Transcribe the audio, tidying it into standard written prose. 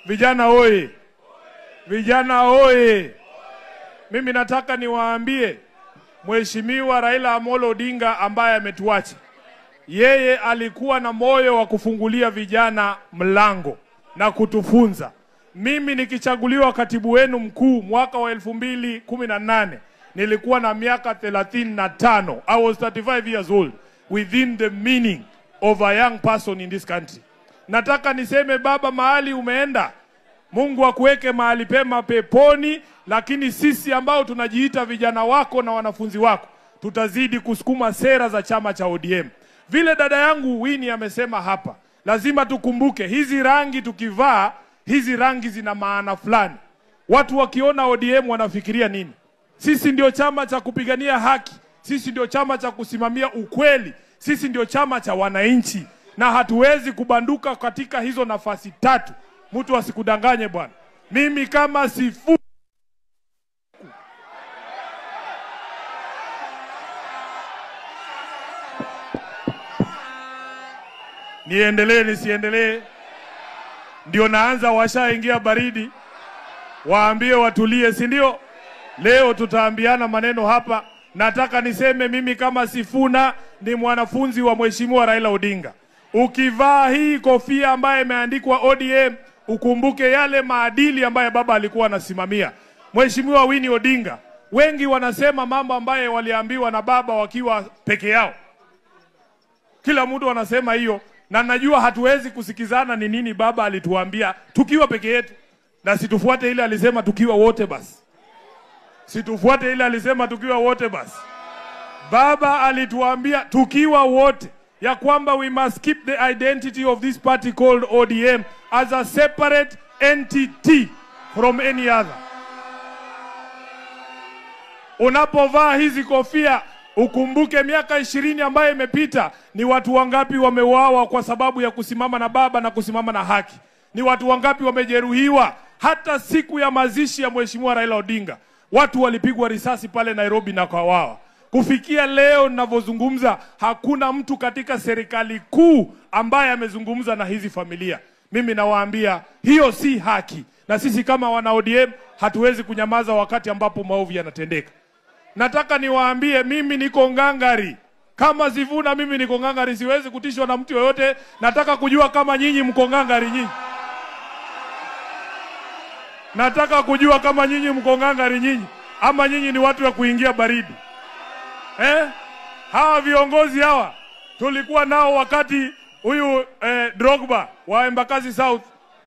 Vijana oye! Vijana oye! Mimi nataka niwaambie Mheshimiwa Raila Amolo Odinga ambaye ametuacha. Yeye alikuwa na moyo wa kufungulia vijana mlango na kutufunza. Mimi nikichaguliwa katibu wenu mkuu mwaka wa 2018 nilikuwa na miaka 35. I was 35 years old, within the meaning of a young person in this country. Nataka niseme baba, mahali umeenda, Mungu akuweke mahali pema peponi, lakini sisi ambao tunajiita vijana wako na wanafunzi wako tutazidi kusukuma sera za chama cha ODM. Vile dada yangu Winnie amesema hapa, lazima tukumbuke hizi rangi tukivaa, hizi rangi zina maana fulani. Watu wakiona ODM wanafikiria nini? Sisi ndio chama cha kupigania haki, sisi ndio chama cha kusimamia ukweli, sisi ndio chama cha wananchi, na hatuwezi kubanduka katika hizo nafasi tatu. Mtu asikudanganye bwana. Mimi kama sifu niendelee nisiendelee, ndio naanza washaingia baridi, waambie watulie, si ndio? Leo tutaambiana maneno hapa. Nataka niseme mimi kama Sifuna ni mwanafunzi wa Mheshimiwa Raila Odinga. Ukivaa hii kofia ambaye imeandikwa ODM, ukumbuke yale maadili ambaye baba alikuwa anasimamia. Mheshimiwa Winnie Odinga, wengi wanasema mambo ambaye waliambiwa na baba wakiwa peke yao. Kila mtu anasema hiyo, na najua hatuwezi kusikizana ni nini baba alituambia tukiwa peke yetu. Na situfuate ile alisema tukiwa wote basi. Situfuate ile alisema tukiwa wote basi. Baba alituambia tukiwa wote ya kwamba we must keep the identity of this party called ODM as a separate entity from any other. Unapovaa hizi kofia, ukumbuke miaka 20 ambayo imepita, ni watu wangapi wameuawa kwa sababu ya kusimama na baba na kusimama na haki. Ni watu wangapi wamejeruhiwa. Hata siku ya mazishi ya Mheshimiwa Raila Odinga, watu walipigwa risasi pale Nairobi na kuuawa. Kufikia leo ninavyozungumza, hakuna mtu katika serikali kuu ambaye amezungumza na hizi familia. Mimi nawaambia hiyo si haki, na sisi kama wana ODM hatuwezi kunyamaza wakati ambapo maovu yanatendeka. Nataka niwaambie mimi niko ngangari. Kama Sifuna mimi niko ngangari, siwezi kutishwa na mtu yoyote. Nataka kujua kama nyinyi mko ngangari nyinyi. Nataka kujua kama nyinyi mko ngangari nyinyi, ama nyinyi ni watu wa kuingia baridi. Hawa viongozi hawa tulikuwa nao wakati huyu Drogba wa Embakasi South